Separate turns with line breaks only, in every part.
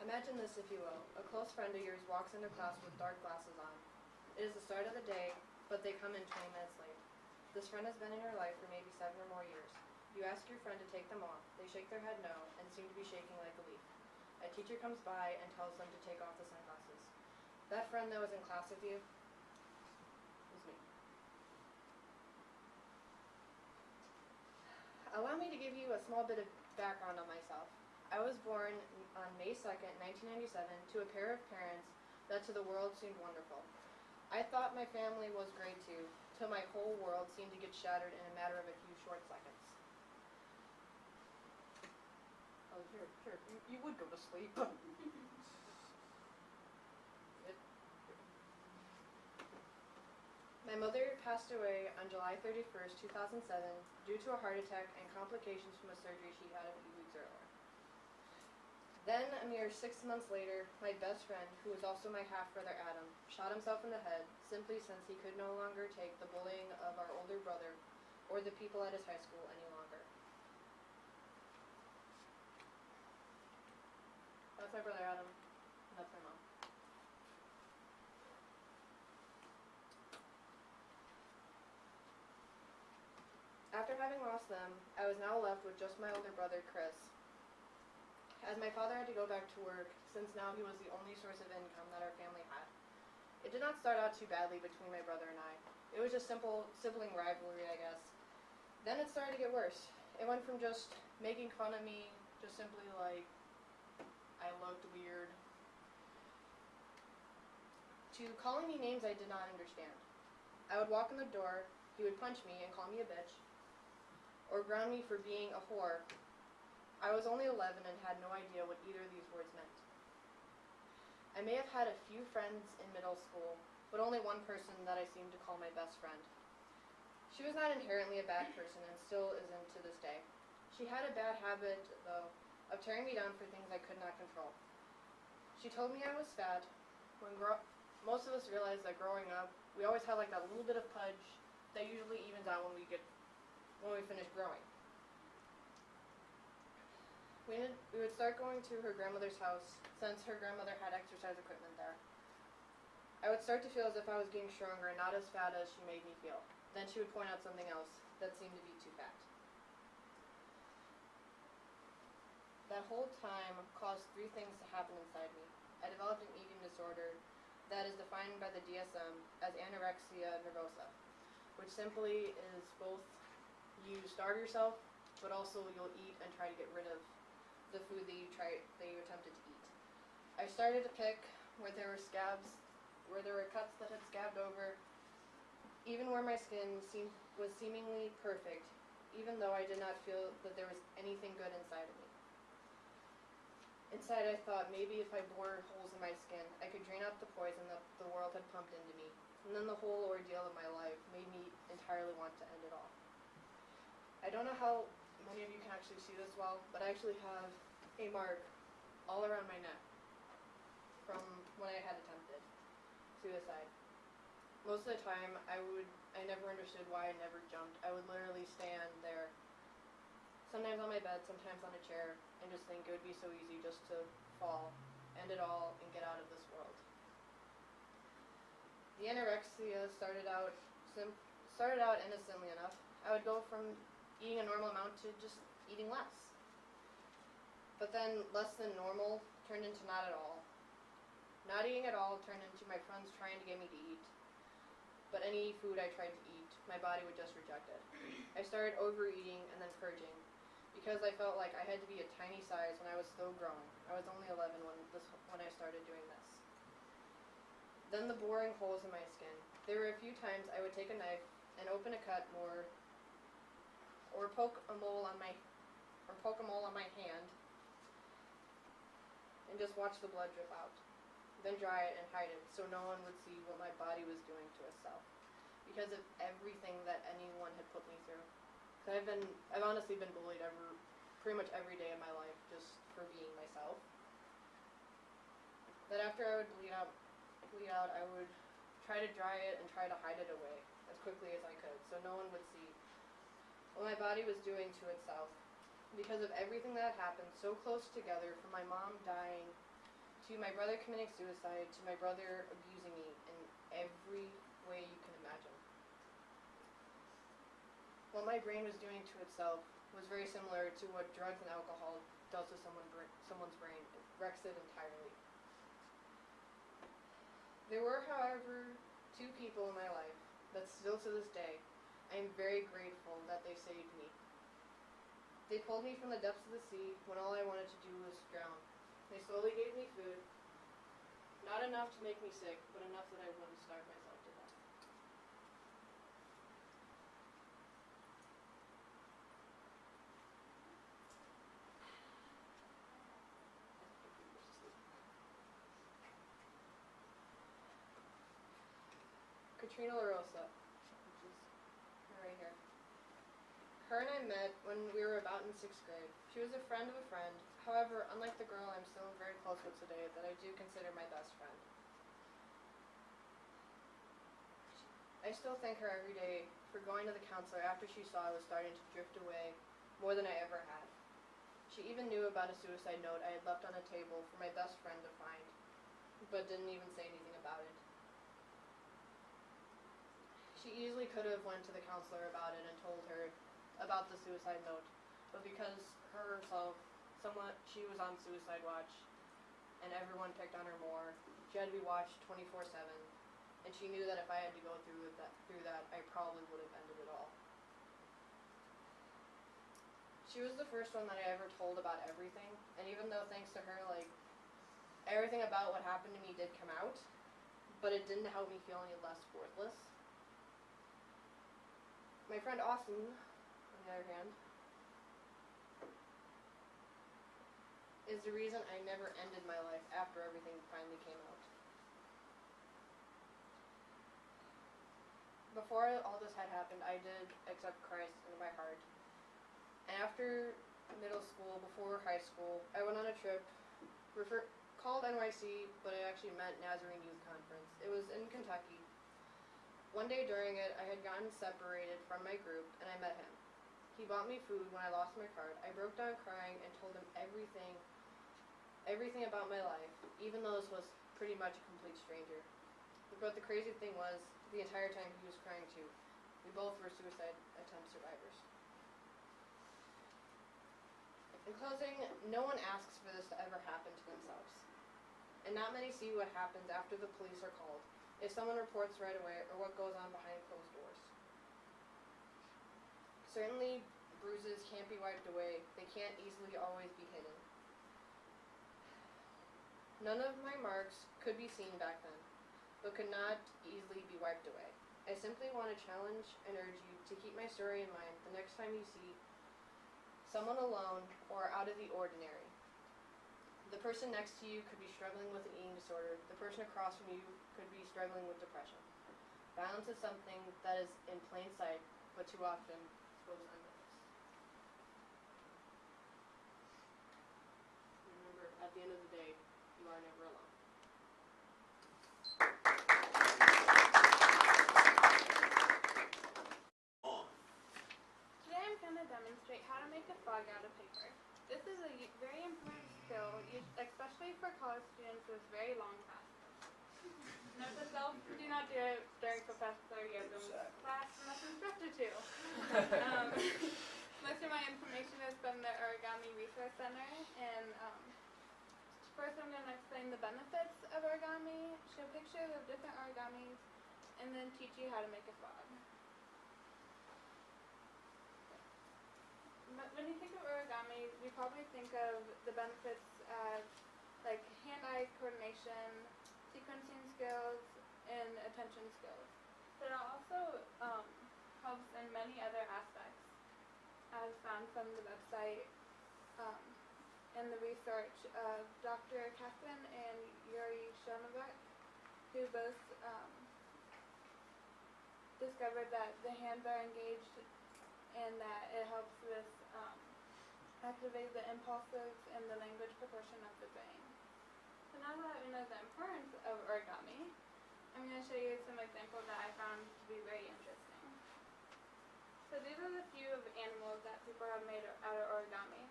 Imagine this, if you will. A close friend of yours walks into class with dark glasses on. It is the start of the day, but they come in 20 minutes late. This friend has been in your life for maybe 7 or more years. You ask your friend to take them off. They shake their head no and seem to be shaking like a leaf. A teacher comes by and tells them to take off the sunglasses. That friend that was in class with you is me. Allow me to give you a small bit of background on myself. I was born on May 2nd, 1997, to a pair of parents that to the world seemed wonderful. I thought my family was great too, till my whole world seemed to get shattered in a matter of a few short seconds.
Oh, here, you would go to sleep.
My mother passed away on July 31st, 2007, due to a heart attack and complications from a surgery she had a few weeks earlier. Then, a mere 6 months later, my best friend, who was also my half-brother Adam, shot himself in the head, simply since he could no longer take the bullying of our older brother or the people at his high school any longer. That's my brother Adam, and that's my mom. After having lost them, I was now left with just my older brother, Chris, as my father had to go back to work, since now he was the only source of income that our family had. It did not start out too badly between my brother and I. It was just simple sibling rivalry, I guess. Then it started to get worse. It went from just making fun of me, just simply like I looked weird, to calling me names I did not understand. I would walk in the door, he would punch me and call me a bitch, or ground me for being a whore. I was only 11 and had no idea what either of these words meant. I may have had a few friends in middle school, but only one person that I seemed to call my best friend. She was not inherently a bad person and still isn't to this day. She had a bad habit, though, of tearing me down for things I could not control. She told me I was fat. When most of us realize that growing up, we always have like that little bit of pudge that usually evens out when we finish growing. We would start going to her grandmother's house, since her grandmother had exercise equipment there. I would start to feel as if I was getting stronger and not as fat as she made me feel. Then she would point out something else that seemed to be too fat. That whole time caused 3 things to happen inside me. I developed an eating disorder that is defined by the DSM as anorexia nervosa, which simply is both you starve yourself, but also you'll eat and try to get rid of the food that you attempted to eat. I started to pick where there were scabs, where there were cuts that had scabbed over, even where my skin was seemingly perfect, even though I did not feel that there was anything good inside of me. Inside, I thought maybe if I bored holes in my skin, I could drain out the poison that the world had pumped into me. And then the whole ordeal of my life made me entirely want to end it all. I don't know how many of you can actually see this well, but I actually have a mark all around my neck from when I had attempted suicide. Most of the time, I never understood why I never jumped. I would literally stand there, sometimes on my bed, sometimes on a chair, and just think it would be so easy just to fall, end it all, and get out of this world. The anorexia started out innocently enough. I would go from eating a normal amount to just eating less. But then less than normal turned into not at all. Not eating at all turned into my friends trying to get me to eat. But any food I tried to eat, my body would just reject it. I started overeating and then purging, because I felt like I had to be a tiny size when I was still growing. I was only 11 when I started doing this. Then the boring holes in my skin. There were a few times I would take a knife and open a cut or poke a mole on my hand and just watch the blood drip out. Then dry it and hide it so no one would see what my body was doing to itself, because of everything that anyone had put me through. I've honestly been bullied pretty much every day of my life just for being myself. That after I would bleed out, I would try to dry it and try to hide it away as quickly as I could so no one would see what my body was doing to itself. Because of everything that happened so close together, from my mom dying to my brother committing suicide, to my brother abusing me in every way you can imagine. What my brain was doing to itself was very similar to what drugs and alcohol does to someone's brain. It wrecks it entirely. There were, however, 2 people in my life that still to this day, I am very grateful that they saved me. They pulled me from the depths of the sea when all I wanted to do was drown. They slowly gave me food, not enough to make me sick, but enough that I wouldn't starve myself to death. Katrina LaRosa, which is her right here. Her and I met when we were about in 6th grade. She was a friend of a friend. However, unlike the girl I'm still very close with today, that I do consider my best friend. I still thank her every day for going to the counselor after she saw I was starting to drift away more than I ever had. She even knew about a suicide note I had left on a table for my best friend to find, but didn't even say anything about it. She easily could have went to the counselor about it and told her about the suicide note, but because she was on suicide watch, and everyone picked on her more, she had to be watched 24/7, and she knew that if I had to go through that, I probably would have ended it all. She was the first one that I ever told about everything, and even though thanks to her, everything about what happened to me did come out, but it didn't help me feel any less worthless. My friend Austin, on the other hand, is the reason I never ended my life after everything finally came out. Before all this had happened, I did accept Christ into my heart. And after middle school, before high school, I went on a trip called NYC, but it actually meant Nazarene Youth Conference. It was in Kentucky. One day during it, I had gotten separated from my group, and I met him. He bought me food when I lost my card. I broke down crying and told him everything about my life, even though this was pretty much a complete stranger. But the crazy thing was, the entire time he was crying too. We both were suicide attempt survivors. In closing, no one asks for this to ever happen to themselves. And not many see what happens after the police are called, if someone reports right away, or what goes on behind closed doors. Certainly, bruises can't be wiped away. They can't easily always be hidden. None of my marks could be seen back then, but could not easily be wiped away. I simply want to challenge and urge you to keep my story in mind the next time you see someone alone or out of the ordinary. The person next to you could be struggling with an eating disorder. The person across from you could be struggling with depression. Violence is something that is in plain sight, but too often goes unnoticed. Remember, at the end of the day, you are never alone.
Today I'm going to demonstrate how to make a frog out of paper. This is a very important skill, especially for college students with very long classes. Note to self, do not do it during Professor Yocum's class unless instructed to. Most of my information is from the Origami Resource Center, and first I'm going to explain the benefits of origami, show pictures of different origamis, and then teach you how to make a frog. When you think of origami, you probably think of the benefits as like hand-eye coordination, sequencing skills, and attention skills. But it also helps in many other aspects, as found from the website and the research of Dr. Catherine and Yuri Shonovek, who both discovered that the hands are engaged and that it helps with activate the impulses and the language proportion of the brain. So now that we know the importance of origami, I'm going to show you some examples that I found to be very interesting. So these are the few of animals that people have made out of origami.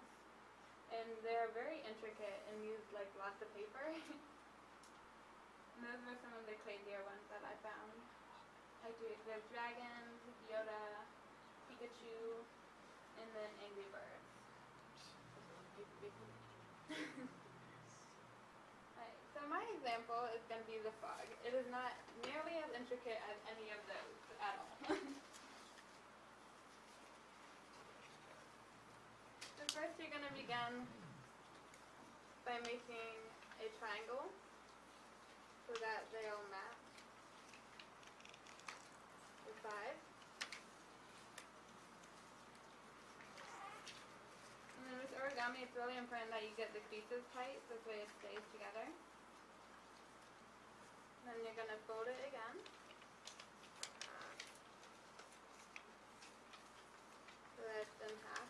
And they're very intricate and use like lots of paper. And those were some of the crazier ones that I found. Like there's dragons, Yoda, Pikachu, and then Angry Birds. Right, so my example is going to be the fog. It is not nearly as intricate as any of those at all. So first you're going to begin by making a triangle so that they all match the sides. And then with origami, it's really important that you get the creases tight, this way it stays together. Then you're going to fold it again. So that it's in half.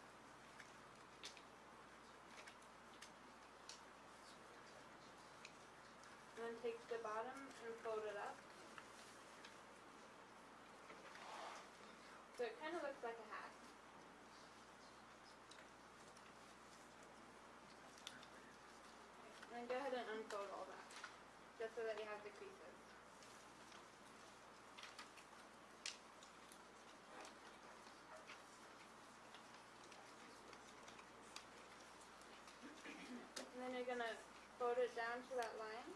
And then take the bottom and fold it up. So it kind of looks like a hat. And then go ahead and unfold all that, just so that you have the creases. And then you're going to fold it down to that line.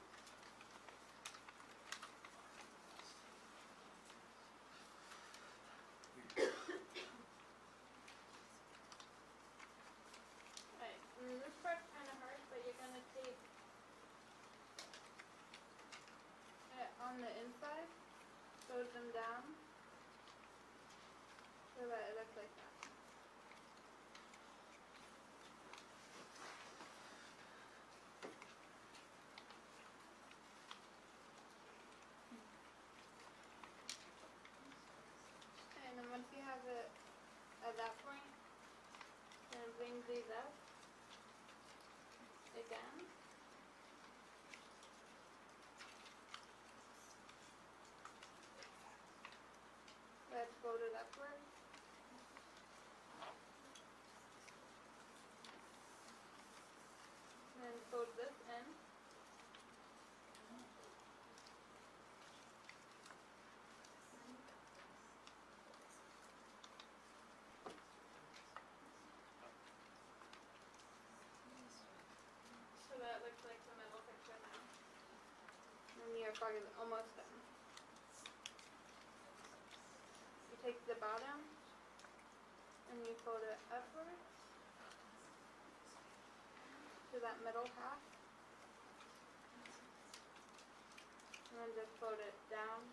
Alright, and this part's kind of hard, but you're going to tape it on the inside, fold them down, so that it looks like that. And then once you have it at that point, then bring these up again. Let's fold it upward. Then fold this in. So that looks like the middle picture now. And your frog is almost done. You take the bottom and you fold it upwards to that middle half. And then just fold it down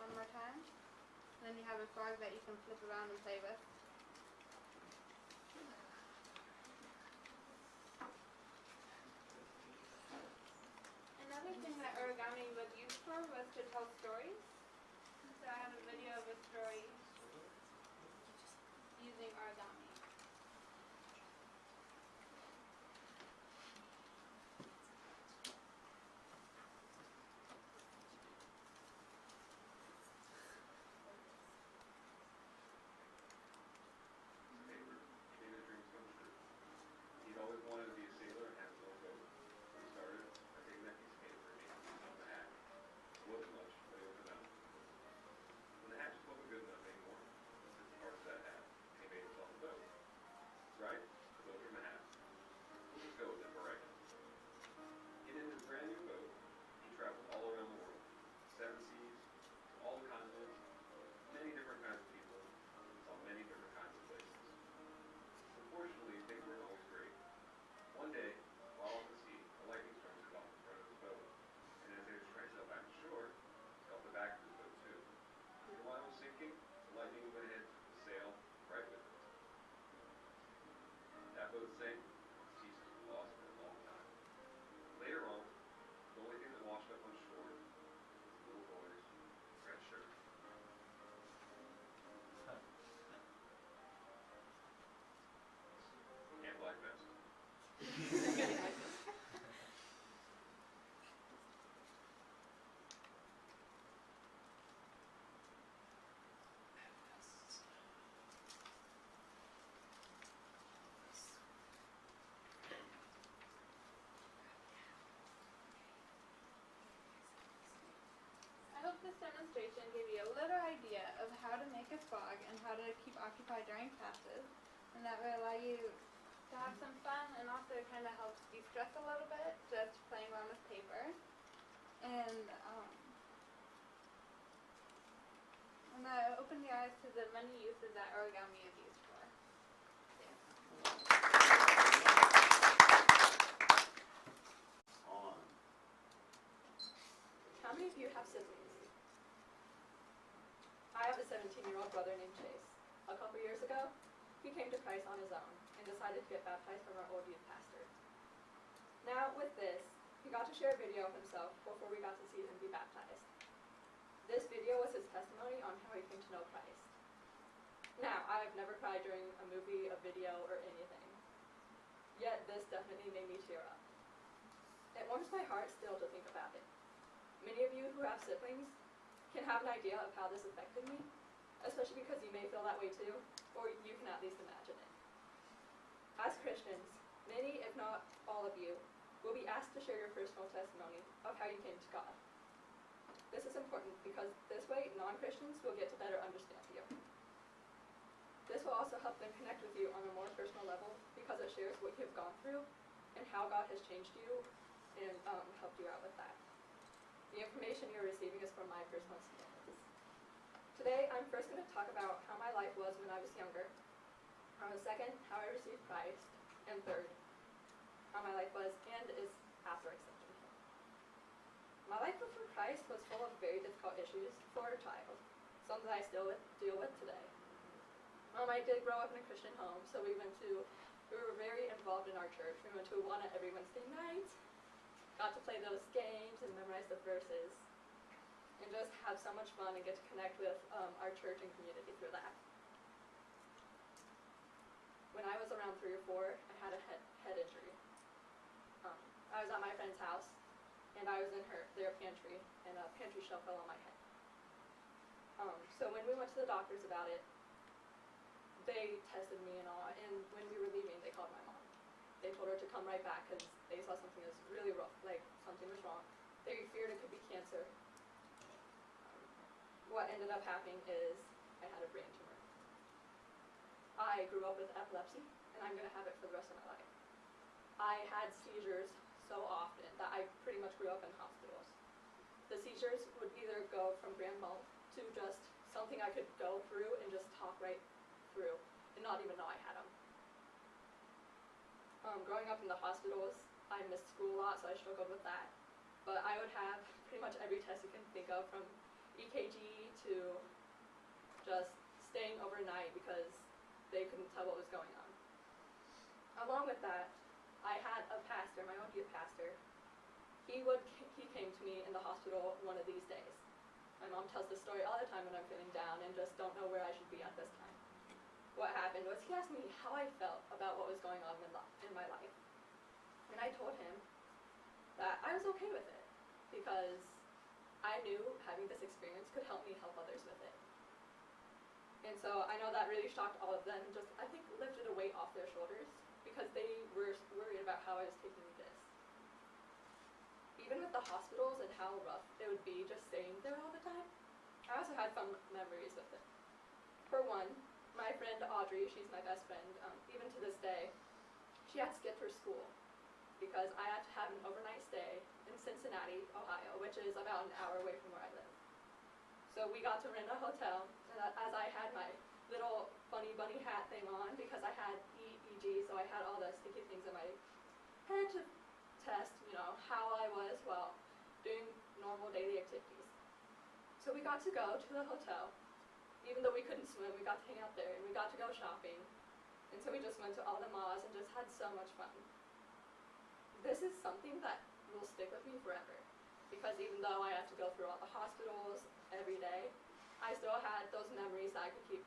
one more time. Then you have a frog that you can flip around and play with. Another thing that origami was used for was to tell stories. So I have a video of a story using origami.
Favorite dreams come true. He'd always wanted to be a sailor and have his own boat. So he started by taking that piece of paper and making himself a hat. It wasn't much, but it was enough. When the hat just wasn't good enough anymore, he took parts of that hat and he made himself a boat.
demonstration gave you a little idea of how to make a frog and how to keep occupied during classes, and that will allow you to have some fun and also kind of helps de-stress a little bit, just playing around with paper. And that opened your eyes to the many uses that origami is used for.
On.
How many of you have siblings? I have a 17-year-old brother named Chase. A couple years ago, he came to Christ on his own and decided to get baptized from our old youth pastor. Now, with this, he got to share a video of himself before we got to see him be baptized. This video was his testimony on how he came to know Christ. Now, I've never cried during a movie, a video, or anything. Yet, this definitely made me tear up. It warms my heart still to think about it. Many of you who have siblings can have an idea of how this affected me, especially because you may feel that way too, or you can at least imagine it. As Christians, many, if not all of you, will be asked to share your personal testimony of how you came to God. This is important because this way non-Christians will get to better understand you. This will also help them connect with you on a more personal level because it shares what you have gone through and how God has changed you and helped you out with that. The information you're receiving is from my personal experiences. Today, I'm first going to talk about how my life was when I was younger. Second, how I received Christ. And third, how my life was and is after accepting Him. My life before Christ was full of very difficult issues for a child, some that I still deal with today. I did grow up in a Christian home, so we were very involved in our church. We went to Awana every Wednesday night, got to play those games and memorize the verses, and just have so much fun and get to connect with our church and community through that. When I was around 3 or 4, I had a head injury. I was at my friend's house, and I was in their pantry, and a pantry shelf fell on my head. So when we went to the doctors about it, they tested me and all, and when we were leaving, they called my mom. They told her to come right back because they saw something that was really rough, like something was wrong. They feared it could be cancer. What ended up happening is I had a brain tumor. I grew up with epilepsy, and I'm going to have it for the rest of my life. I had seizures so often that I pretty much grew up in hospitals. The seizures would either go from grand mal to just something I could go through and just talk right through and not even know I had them. Growing up in the hospitals, I missed school a lot, so I struggled with that. But I would have pretty much every test you can think of, from EKG to just staying overnight because they couldn't tell what was going on. Along with that, I had a pastor, my own youth pastor. He came to me in the hospital one of these days. My mom tells this story all the time when I'm feeling down and just don't know where I should be at this time. What happened was he asked me how I felt about what was going on in my life. And I told him that I was okay with it because I knew having this experience could help me help others with it. And so I know that really shocked all of them and just, I think, lifted a weight off their shoulders because they were worried about how I was taking this. Even with the hospitals and how rough it would be just staying there all the time, I also had fun memories with it. For one, my friend Audrey, she's my best friend, even to this day, she had skipped her school because I had to have an overnight stay in Cincinnati, Ohio, which is about an hour away from where I live. So we got to rent a hotel, and as I had my little funny bunny hat thing on because I had EEG, so I had all the sticky things in my head to test, how I was while doing normal daily activities. So we got to go to the hotel. Even though we couldn't swim, we got to hang out there, and we got to go shopping. And so we just went to all the malls and just had so much fun. This is something that will stick with me forever, because even though I had to go through all the hospitals every day, I still had those memories that I could keep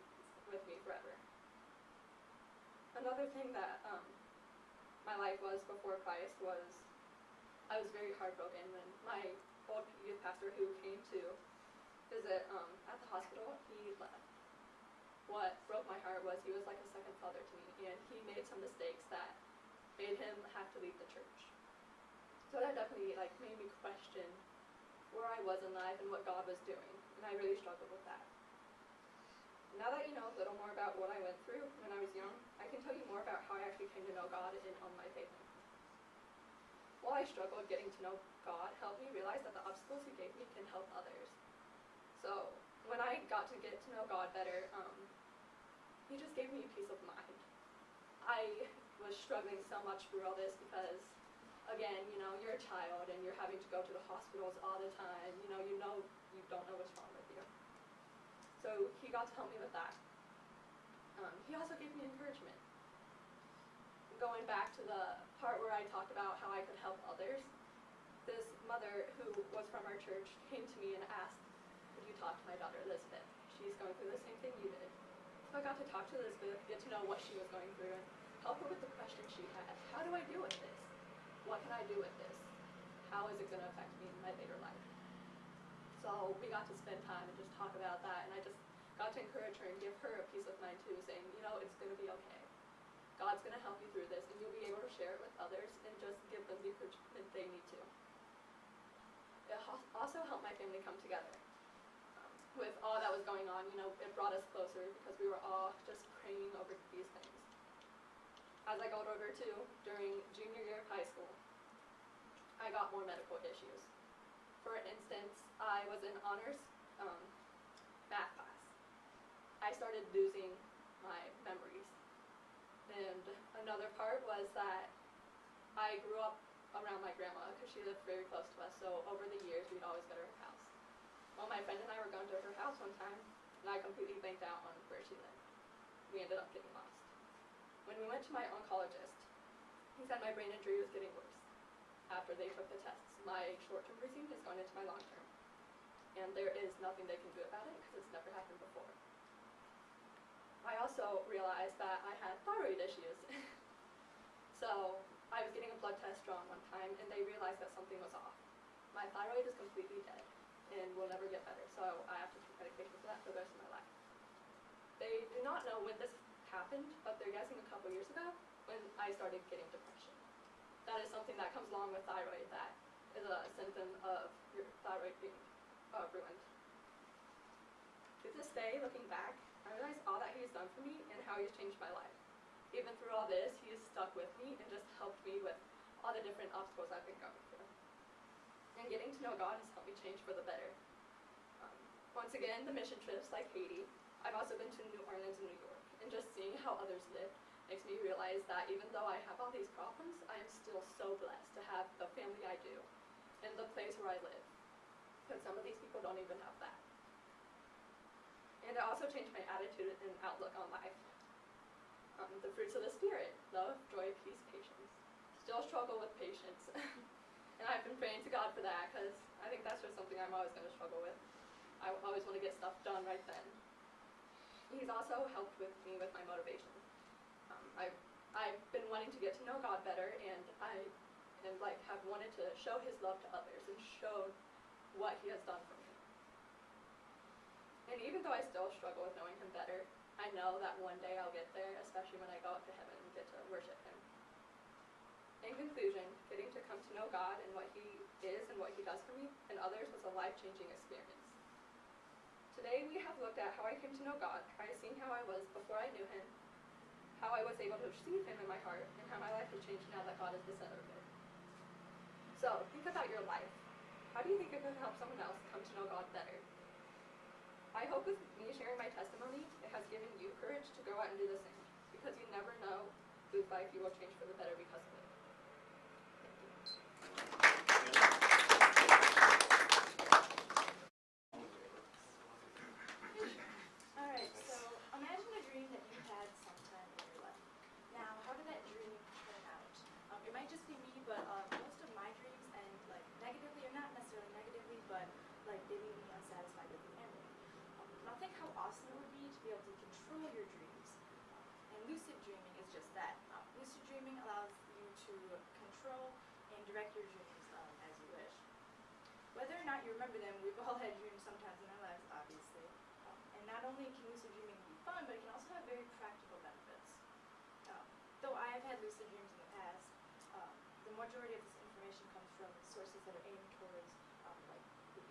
with me forever. Another thing that my life was before Christ was I was very heartbroken when my old youth pastor who came to visit at the hospital, he left. What broke my heart was he was like a second father to me, and he made some mistakes that made him have to leave the church. So that definitely made me question where I was in life and what God was doing, and I really struggled with that. Now that you know a little more about what I went through when I was young, I can tell you more about how I actually came to know God and on my faith. While I struggled getting to know God, helped me realize that the obstacles He gave me can help others. So when I got to get to know God better, He just gave me peace of mind. I was struggling so much through all this because, again, you're a child and you're having to go to the hospitals all the time. You don't know what's wrong with you. So He got to help me with that. He also gave me encouragement. Going back to the part where I talked about how I could help others, this mother who was from our church came to me and asked, could you talk to my daughter Elizabeth? She's going through the same thing you did. So I got to talk to Elizabeth, get to know what she was going through, and help her with the questions she had. How do I deal with this? What can I do with this? How is it going to affect me in my later life? So we got to spend time and just talk about that, and I just got to encourage her and give her a peace of mind too, saying, it's going to be okay. God's going to help you through this, and you'll be able to share it with others and just give them the encouragement they need to. It also helped my family come together. With all that was going on, it brought us closer because we were all just praying over these things. As I got older too, during junior year of high school, I got more medical issues. For instance, I was in honors math class. I started losing my memories. And another part was that I grew up around my grandma because she lived very close to us, so over the years we'd always go to her house. Well, my friend and I were going to her house one time, and I completely blanked out on where she lived. We ended up getting lost. When we went to my oncologist, he said my brain injury was getting worse. After they took the tests, my short-term bruising has gone into my long-term, and there is nothing they can do about it because it's never happened before. I also realized that I had thyroid issues. So I was getting a blood test drawn one time, and they realized that something was off. My thyroid is completely dead and will never get better, so I have to take medication for that for the rest of my life. They do not know when this happened, but they're guessing a couple years ago when I started getting depression. That is something that comes along with thyroid, that is a symptom of your thyroid being ruined. To this day, looking back, I realize all that He's done for me and how He's changed my life. Even through all this, He has stuck with me and just helped me with all the different obstacles I've been going through. And getting to know God has helped me change for the better. Once again, the mission trips like Haiti. I've also been to New Orleans and New York, and just seeing how others live makes me realize that even though I have all these problems, I am still so blessed to have the family I do and the place where I live. Because some of these people don't even have that. And it also changed my attitude and outlook on life. The fruits of the Spirit: love, joy, peace, patience. Still struggle with patience. And I've been praying to God for that because I think that's just something I'm always going to struggle with. I always want to get stuff done right then. He's also helped with me with my motivation. I've been wanting to get to know God better, and I have wanted to show His love to others and show what He has done for me. And even though I still struggle with knowing Him better, I know that one day I'll get there, especially when I go up to heaven and get to worship Him. In conclusion, getting to come to know God and what He is and what He does for me and others was a life-changing experience. Today we have looked at how I came to know God, by seeing how I was before I knew Him, how I was able to receive Him in my heart, and how my life has changed now that God is the center of it. So, think about your life. How do you think it could help someone else come to know God better? I hope with me sharing my testimony, it has given you courage to go out and do the same, because you never know whose life you will change for the better because of it.
Alright, so imagine a dream that you had sometime in your life. Now, how did that dream turn out? It might just be me, but most of my dreams end negatively, or not necessarily negatively, but they leave me unsatisfied with the ending. Now think how awesome it would be to be able to control your dreams. And lucid dreaming is just that. Lucid dreaming allows you to control and direct your dreams as you wish. Whether or not you remember them, we've all had dreams sometimes in our lives, obviously. And not only can lucid dreaming be fun, but it can also have very practical benefits. Though I have had lucid dreams in the past, the majority of this information comes from sources that are aimed towards the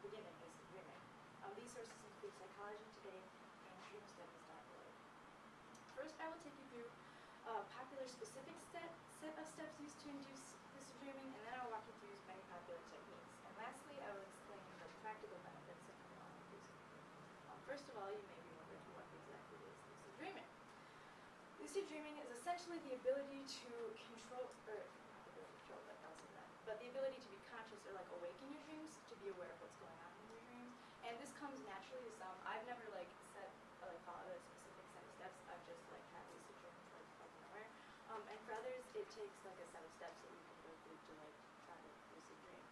begin in lucid dreaming. These sources include Psychology Today and DreamStudies.org. First, I will take you through a popular specific set of steps used to induce lucid dreaming, and then I'll walk you through many popular techniques. And lastly, I will explain the practical benefits that come along with lucid dreaming. First of all, you may be wondering what exactly is lucid dreaming. Lucid dreaming is essentially the ability to control, or not the ability to control, but also that, but the ability to be conscious or like awake in your dreams, to be aware of what's going on in your dreams. And this comes naturally to some. I've never like set or like followed a specific set of steps. I've just like had lucid dreams like out of nowhere. And for others, it takes like a set of steps that you can go through to like try to lucid dream.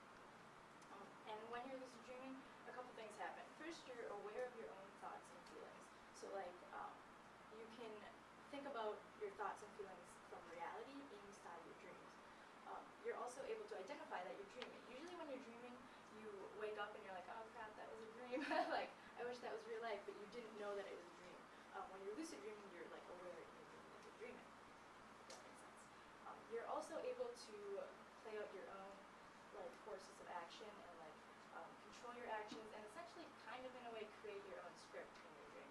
And when you're lucid dreaming, a couple things happen. First, you're aware of your own thoughts and feelings. So like you can think about your thoughts and feelings from reality inside your dreams. You're also able to identify that you're dreaming. Usually when you're dreaming, you wake up and you're like, oh crap, that was a dream. Like, I wish that was real life, but you didn't know that it was a dream. When you're lucid dreaming, you're like aware in your dream that you're dreaming. If that makes sense. You're also able to play out your own like courses of action and like control your actions and essentially kind of in a way create your own script in your dream.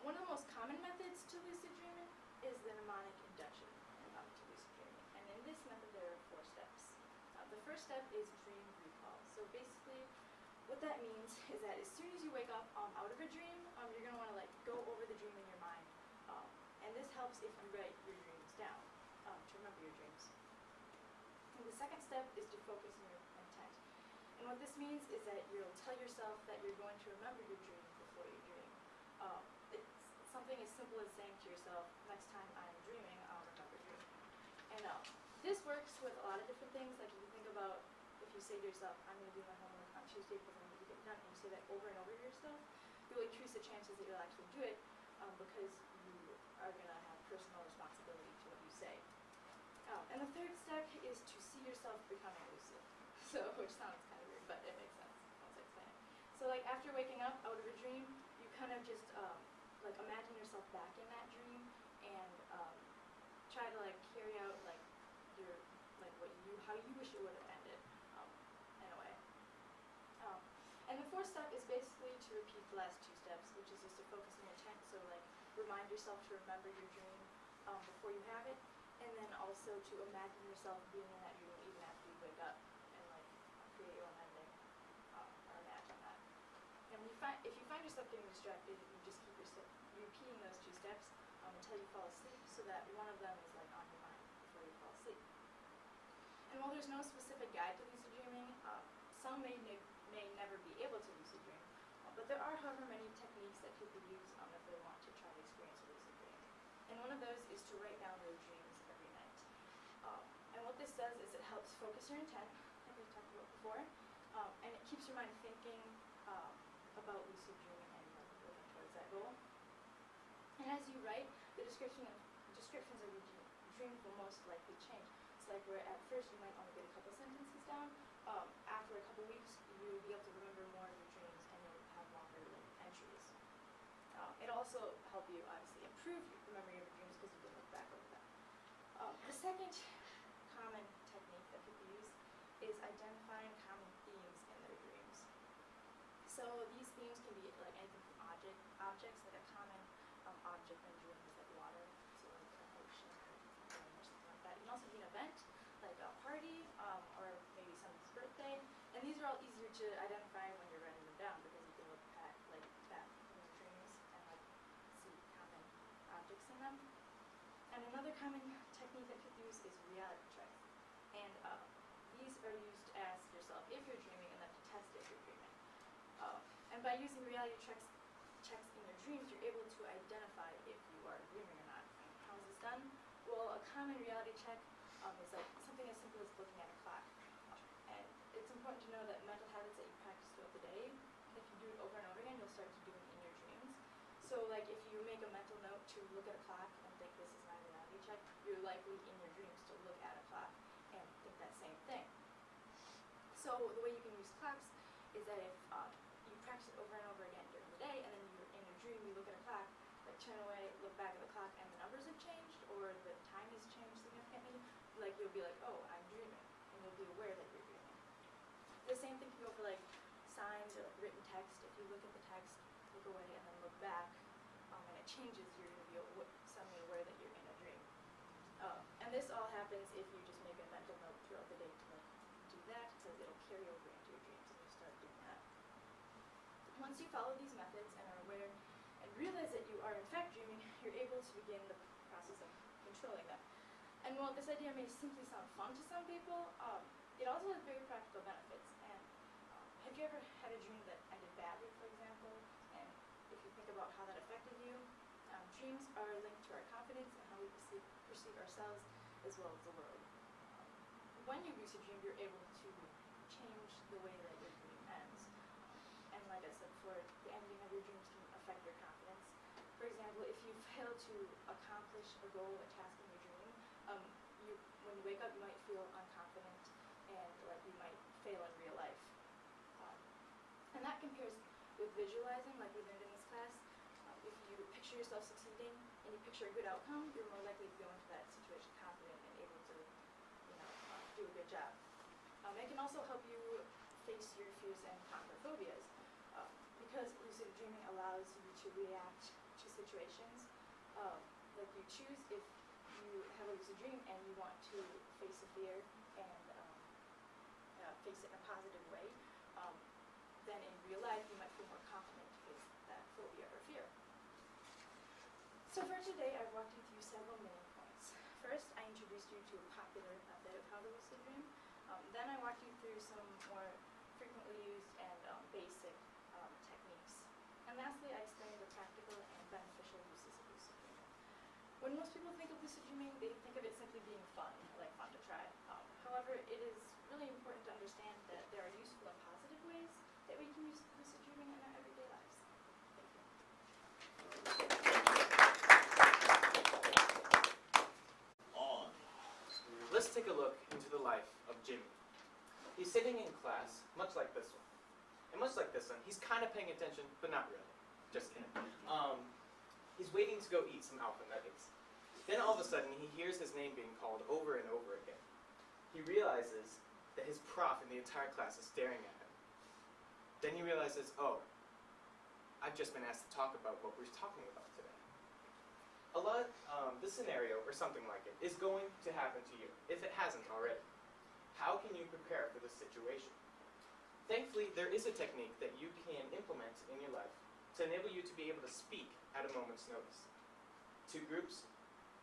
One of the most common methods to lucid dreaming is the mnemonic induction to lucid dreaming. And in this method there are 4 steps. The first step is dream recall. So basically what that means is that as soon as you wake up out of a dream, you're going to want to like go over the dream in your mind. And this helps if you write your dreams down to remember your dreams. And the second step is to focus on your intent. And what this means is that you'll tell yourself that you're going to remember your dream before you dream. It's something as simple as saying to yourself, next time I'm dreaming, I'll remember dreaming. And this works with a lot of different things. Like if you think about, if you say to yourself, I'm going to do my homework on Tuesday because I need to get it done, and you say that over and over to yourself, you'll increase the chances that you'll actually do it because you are going to have personal responsibility to what you say. And the third step is to see yourself becoming lucid. So, which sounds kind of weird, but it makes sense once I explain it. So like after waking up out of a dream, you kind of just like imagine yourself back in that dream and try to like carry out like your like how you wish it would have ended in a way. And the fourth step is basically to repeat the last 2 steps, which is just to focus on your intent. So like remind yourself to remember your dream before you have it, and then also to imagine yourself being in that dream even after you wake up and like create your own ending or imagine that. And if you find yourself getting distracted, you just keep repeating those 2 steps until you fall asleep, so that one of them is like on your mind before you fall asleep. And while there's no specific guide to lucid dreaming, some may never be able to lucid dream, but there are, however, many techniques that people use if they want to try to experience lucid dreaming. And one of those is to write down their dreams every night. And what this does is it helps focus your intent, like we talked about before, and it keeps your mind thinking about lucid dreaming and working towards that goal. And as you write, the descriptions of your dreams will most likely change. So like where at first you might only get a couple sentences down, after a couple weeks you'll be able to remember more of your dreams and you'll have longer entries. It'll also help you obviously improve your memory of your dreams because you can look back over them. The second common technique that people use is identifying common themes in their dreams. So these themes can be like anything from objects, like a common object in dreams is like water, so like an ocean or something like that. It can also be an event, like a party, or maybe someone's birthday. And these are all easier to identify when you're writing them down because you can look back in your dreams and like see common objects in them. And another common technique that people use is reality checks. And these are used to ask yourself if you're dreaming and then to test if you're dreaming. And by using reality checks in your dreams, you're able to identify if you are dreaming or not. And how is this done? Well, a common reality check is like something as simple as looking at a clock. And it's important to know that mental habits that you practice throughout the day, if you do it over and over again, you'll start to do it in your dreams. So like if you make a mental note to look at a clock and think this is my reality check, you're likely in your dreams to look at a clock and think that same thing. So the way you can use clocks is that if you practice it over and over again during the day, and then you're in your dream, you look at a clock, like turn away, look back at the clock, and the numbers have changed, or the time has changed significantly, like you'll be like, oh, I'm dreaming, and you'll be aware that you're dreaming. The same thing can go for like signed or written text, if you look at the text, look away, and then look back, and it changes, you're going to be suddenly aware that you're in a dream. And this all happens if you just make a mental note throughout the day to do that, because it'll carry over into your dreams and you start doing that. Once you follow these methods and are aware and realize that you are in fact dreaming, you're able to begin the process of controlling them. And while this idea may simply sound fun to some people, it also has very practical benefits. And have you ever had a dream that ended badly, for example? And if you think about how that affected you, dreams are linked to our confidence and how we perceive ourselves as well as the world. When you lucid dream, you're able to change the way that your dream ends. And like I said before, the ending of your dreams can affect your confidence. For example, if you fail to accomplish a goal, a task in your dream, when you wake up, you might feel unconfident and like you might fail in real life. And that compares with visualizing, like we learned in this class. If you picture yourself succeeding and you picture a good outcome, you're more likely to go into that situation confident and able to, do a good job. It can also help you face your fears and conquer phobias, because lucid dreaming allows you to react to situations. Like you choose if you have a lucid dream and you want to face a fear and face it in a positive way, then in real life you might feel more confident to face that phobia or fear. So for today, I've walked you through several main points. First, I introduced you to a popular method of how to lucid dream. Then I walked you through some more frequently used and basic techniques. And lastly, I explained the practical and beneficial uses of lucid dreaming. When most people think of lucid dreaming, they think of it simply being fun, like fun to try. However, it is really important to understand that there are useful and positive ways that we can use lucid dreaming in our everyday lives. Thank you.
Let's take a look into the life of Jimmy. He's sitting in class, much like this one. And much like this one, he's kind of paying attention, but not really. Just kidding. He's waiting to go eat some alpha nuggets. Then all of a sudden, he hears his name being called over and over again. He realizes that his prof in the entire class is staring at him. Then he realizes, oh, I've just been asked to talk about what we're talking about today. This scenario, or something like it, is going to happen to you, if it hasn't already. How can you prepare for this situation? Thankfully, there is a technique that you can implement in your life to enable you to be able to speak at a moment's notice, to groups,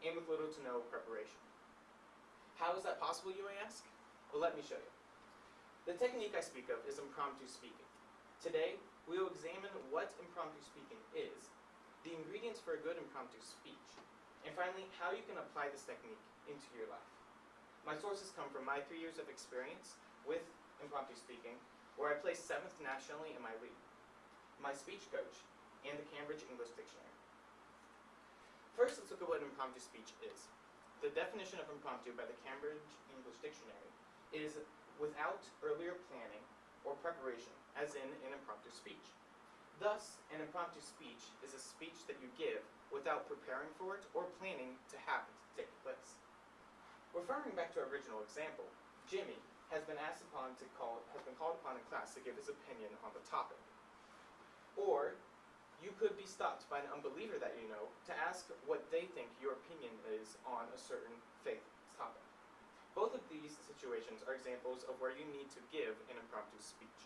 and with little to no preparation. How is that possible, you may ask? Well, let me show you. The technique I speak of is impromptu speaking. Today, we will examine what impromptu speaking is, the ingredients for a good impromptu speech, and finally, how you can apply this technique into your life. My sources come from my 3 years of experience with impromptu speaking, where I placed 7th nationally in my league, my speech coach, and the Cambridge English Dictionary. First, let's look at what impromptu speech is. The definition of impromptu by the Cambridge English Dictionary is without earlier planning or preparation, as in an impromptu speech. Thus, an impromptu speech is a speech that you give without preparing for it or planning to happen to take place. Referring back to our original example, Jimmy has been called upon in class to give his opinion on the topic. Or you could be stopped by an unbeliever that you know to ask what they think your opinion is on a certain faith topic. Both of these situations are examples of where you need to give an impromptu speech.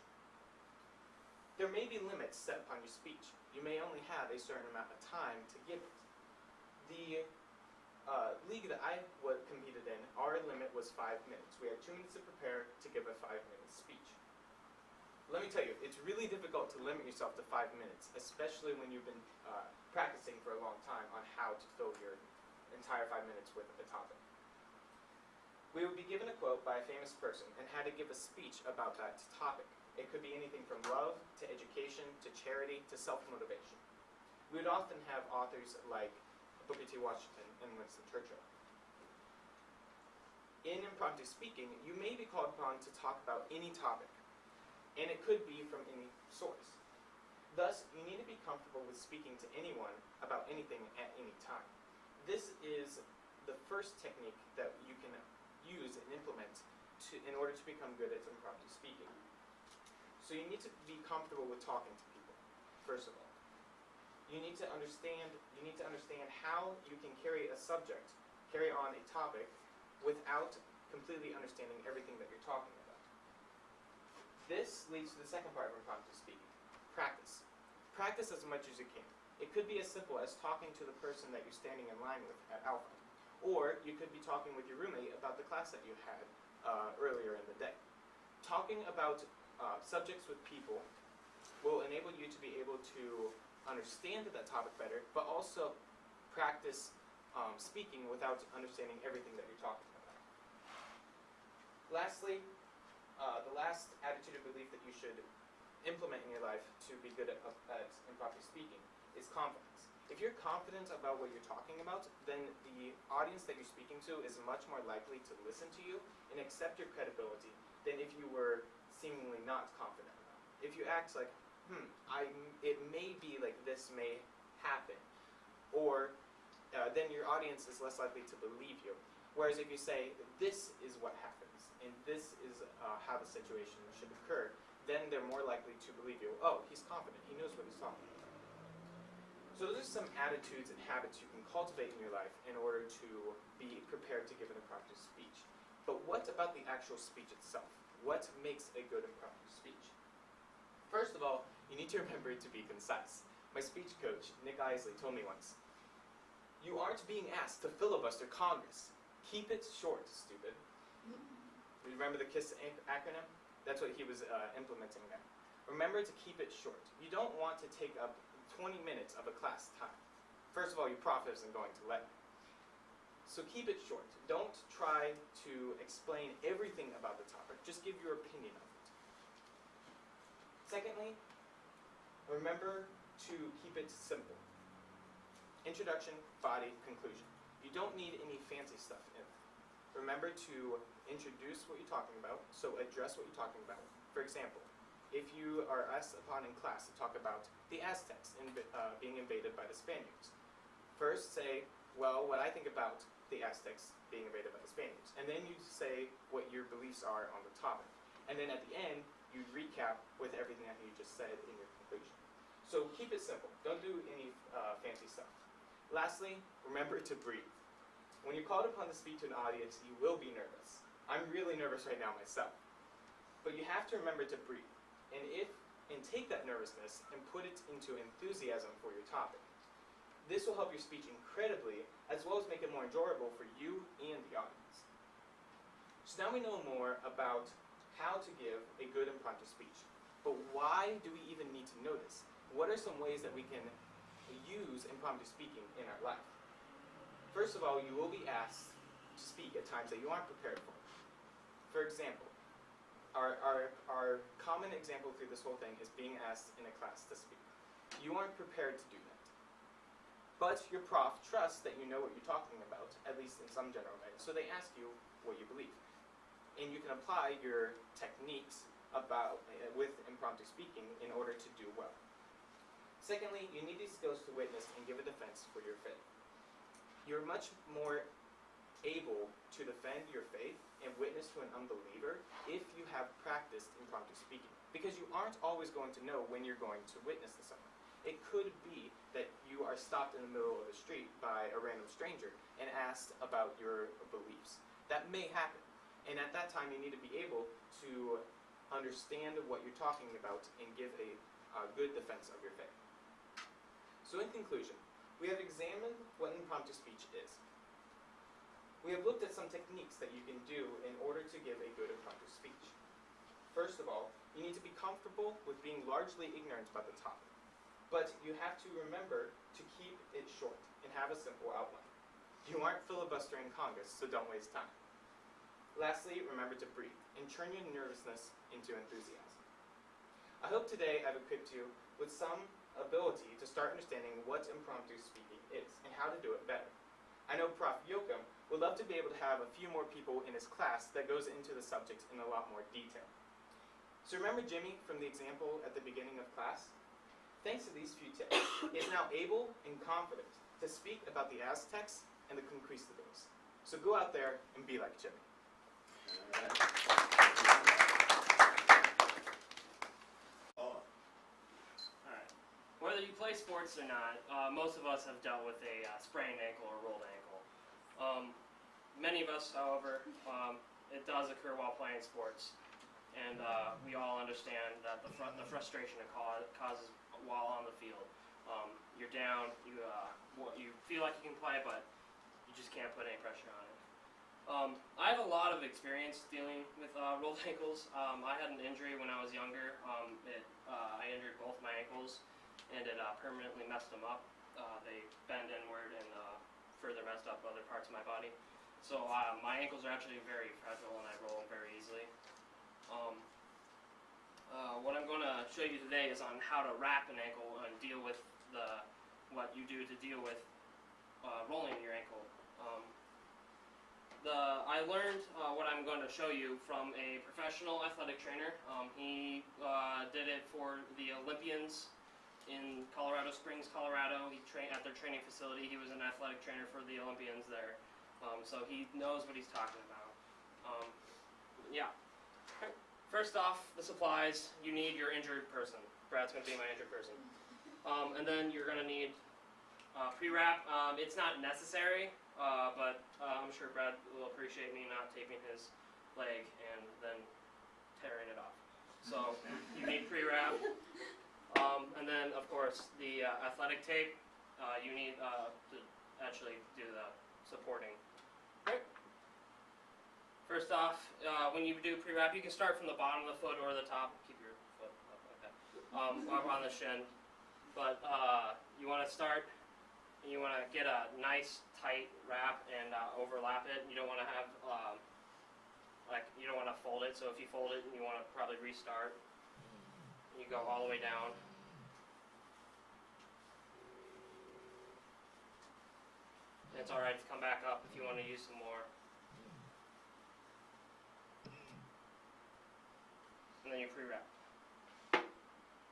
There may be limits set upon your speech. You may only have a certain amount of time to give it. The league that I competed in, our limit was 5 minutes. We had 2 minutes to prepare to give a 5-minute speech. Let me tell you, it's really difficult to limit yourself to 5 minutes, especially when you've been practicing for a long time on how to fill your entire 5 minutes with a topic. We would be given a quote by a famous person and had to give a speech about that topic. It could be anything from love, to education, to charity, to self-motivation. We would often have authors like Booker T. Washington and Winston Churchill. In impromptu speaking, you may be called upon to talk about any topic, and it could be from any source. Thus, you need to be comfortable with speaking to anyone about anything at any time. This is the first technique that you can use and implement in order to become good at impromptu speaking. So you need to be comfortable with talking to people, first of all. You need to understand how you can carry on a topic without completely understanding everything that you're talking about. This leads to the second part of impromptu speaking, practice. Practice as much as you can. It could be as simple as talking to the person that you're standing in line with at Alpha. Or you could be talking with your roommate about the class that you had earlier in the day. Talking about subjects with people will enable you to be able to understand that topic better, but also practice speaking without understanding everything that you're talking about. Lastly, the last attitude or belief that you should implement in your life to be good at impromptu speaking is confidence. If you're confident about what you're talking about, then the audience that you're speaking to is much more likely to listen to you and accept your credibility than if you were seemingly not confident enough. If you act like, it may be like this may happen, or then your audience is less likely to believe you. Whereas if you say, this is what happens, and this is how the situation should occur, then they're more likely to believe you. Oh, he's confident. He knows what he's talking about. So those are some attitudes and habits you can cultivate in your life in order to be prepared to give an impromptu speech. But what about the actual speech itself? What makes a good impromptu speech? First of all, you need to remember to be concise. My speech coach, Nick Isley, told me once, "You aren't being asked to filibuster Congress. Keep it short, stupid." Remember the KISS acronym? That's what he was implementing there. Remember to keep it short. You don't want to take up 20 minutes of a class time. First of all, your prof isn't going to let you. So keep it short. Don't try to explain everything about the topic. Just give your opinion of it. Secondly, remember to keep it simple. Introduction, body, conclusion. You don't need any fancy stuff in it. Remember to introduce what you're talking about, so address what you're talking about. For example, if you are asked upon in class to talk about the Aztecs being invaded by the Spaniards, first say, well, what I think about the Aztecs being invaded by the Spaniards. And then you say what your beliefs are on the topic. And then at the end, you recap with everything that you just said in your conclusion. So keep it simple. Don't do any fancy stuff. Lastly, remember to breathe. When you're called upon to speak to an audience, you will be nervous. I'm really nervous right now myself. But you have to remember to breathe. And take that nervousness and put it into enthusiasm for your topic. This will help your speech incredibly, as well as make it more enjoyable for you and the audience. So now we know more about how to give a good impromptu speech. But why do we even need to know this? What are some ways that we can use impromptu speaking in our life? First of all, you will be asked to speak at times that you aren't prepared for. For example, our common example through this whole thing is being asked in a class to speak. You aren't prepared to do that. But your prof trusts that you know what you're talking about, at least in some general way, so they ask you what you believe. And you can apply your techniques with impromptu speaking in order to do well. Secondly, you need these skills to witness and give a defense for your faith. You're much more able to defend your faith and witness to an unbeliever if you have practiced impromptu speaking, because you aren't always going to know when you're going to witness to someone. It could be that you are stopped in the middle of the street by a random stranger and asked about your beliefs. That may happen, and at that time you need to be able to understand what you're talking about and give a good defense of your faith. So in conclusion, we have examined what impromptu speech is. We have looked at some techniques that you can do in order to give a good impromptu speech. First of all, you need to be comfortable with being largely ignorant about the topic. But you have to remember to keep it short and have a simple outline. You aren't filibustering Congress, so don't waste time. Lastly, remember to breathe and turn your nervousness into enthusiasm. I hope today I've equipped you with some ability to start understanding what impromptu speaking is and how to do it better. I know Prof. Yocum would love to be able to have a few more people in his class that goes into the subject in a lot more detail. So remember Jimmy from the example at the beginning of class? Thanks to these few tips, he is now able and confident to speak about the Aztecs and the conquistadors. So go out there and be like Jimmy.
sports or not, most of us have dealt with a sprained ankle or rolled ankle. Many of us, however, it does occur while playing sports, and we all understand that the frustration it causes while on the field. You're down, you feel like you can play, but you just can't put any pressure on it. I have a lot of experience dealing with rolled ankles. I had an injury when I was younger. I injured both my ankles, and it permanently messed them up. They bend inward and further messed up other parts of my body. So my ankles are actually very fragile, and I roll very easily. What I'm going to show you today is on how to wrap an ankle and deal with what you do to deal with rolling your ankle. I learned what I'm going to show you from a professional athletic trainer. He did it for the Olympians in Colorado Springs, Colorado. He trained at their training facility. He was an athletic trainer for the Olympians there. So he knows what he's talking about. Yeah. First off, the supplies. You need your injured person. Brad's going to be my injured person. And then you're going to need pre-wrap. It's not necessary, but I'm sure Brad will appreciate me not taping his leg and then tearing it off. So you need pre-wrap. And then, of course, the athletic tape. You need to actually do the supporting. Right. First off, when you do pre-wrap, you can start from the bottom of the foot or the top. Keep your foot up like that. Up on the shin. But you want to start, and you want to get a nice tight wrap and overlap it. You don't want to have, you don't want to fold it. So if you fold it, you want to probably restart. You go all the way down. It's alright to come back up if you want to use some more. And then you pre-wrap.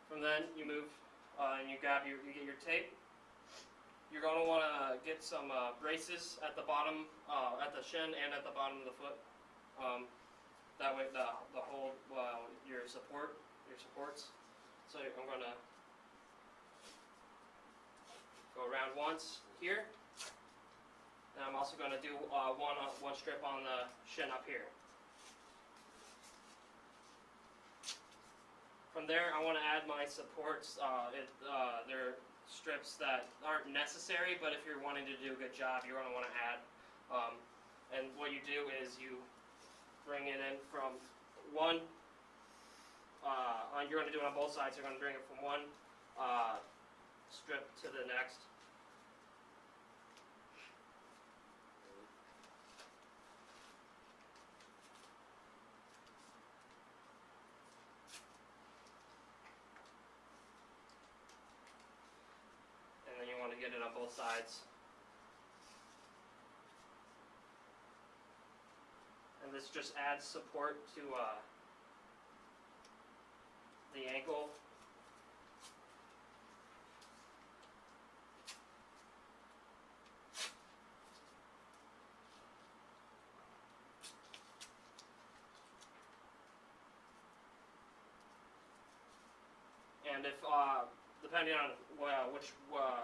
From then you move and you get your tape. You're going to want to get some braces at the bottom, at the shin and at the bottom of the foot. That way the whole your supports. So I'm going to go around once here. And I'm also going to do one strip on the shin up here. From there, I want to add my supports. They're strips that aren't necessary, but if you're wanting to do a good job, you're going to want to add. And what you do is you bring it in from one. You're going to do it on both sides. You're going to bring it from one strip to the next. Get it on both sides. And this just adds support to the ankle. And if depending on which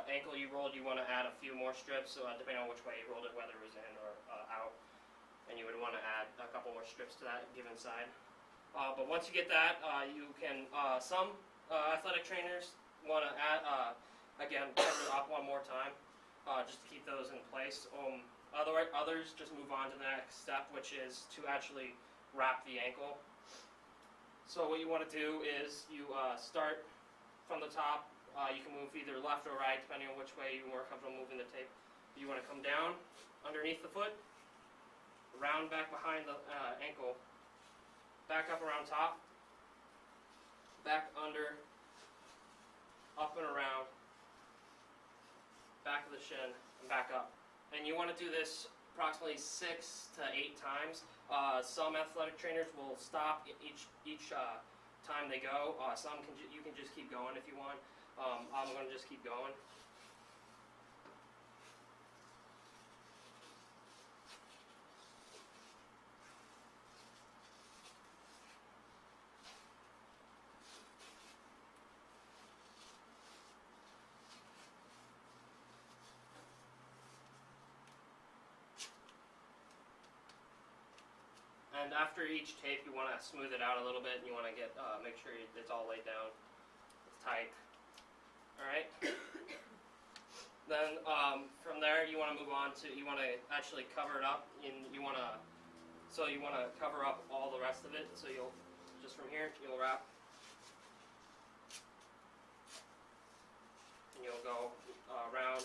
ankle you rolled, you want to add a few more strips, depending on which way you rolled it, whether it was in or out. And you would want to add a couple more strips to that given side. But once you get that, you can, some athletic trainers want to add, again, cover it up one more time, just to keep those in place. Others just move on to the next step, which is to actually wrap the ankle. So what you want to do is you start from the top. You can move either left or right, depending on which way you're more comfortable moving the tape. You want to come down underneath the foot, around back behind the ankle, back up around top, back under, up and around, back of the shin, and back up. And you want to do this approximately 6 to 8 times. Some athletic trainers will stop each time they go. Some you can just keep going if you want. I'm going to just keep going. And after each tape, you want to smooth it out a little bit, and you want to get make sure it's all laid down. It's tight. All right. Then from there, you want to move on to you want to actually cover it up. You want to cover up all the rest of it. So you'll just from here you'll wrap, and you'll go around.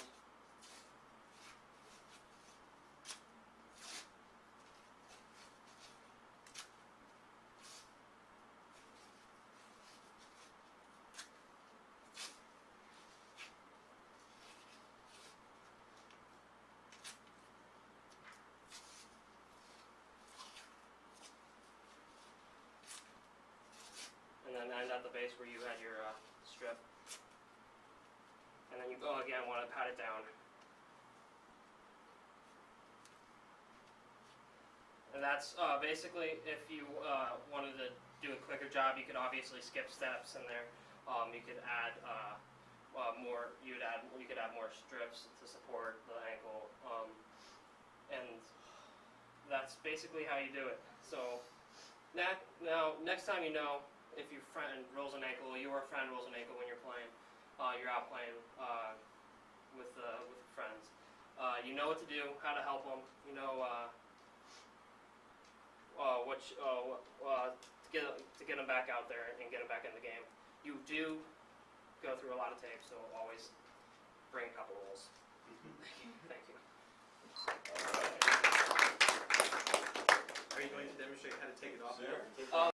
And then end at the base where you had your strip. And then you go again, want to pat it down. And that's basically if you wanted to do a quicker job, you could obviously skip steps in there. You could add more. You could add more strips to support the ankle, and that's basically how you do it. So now next time you know. If your friend rolls an ankle, your friend rolls an ankle when you're playing, you're out playing with friends. You know what to do, how to help them. You know to get them back out there and get them back in the game. You do go through a lot of tapes, so always bring a couple rolls. Thank you.
Are you going to demonstrate how to take it off?
Sure.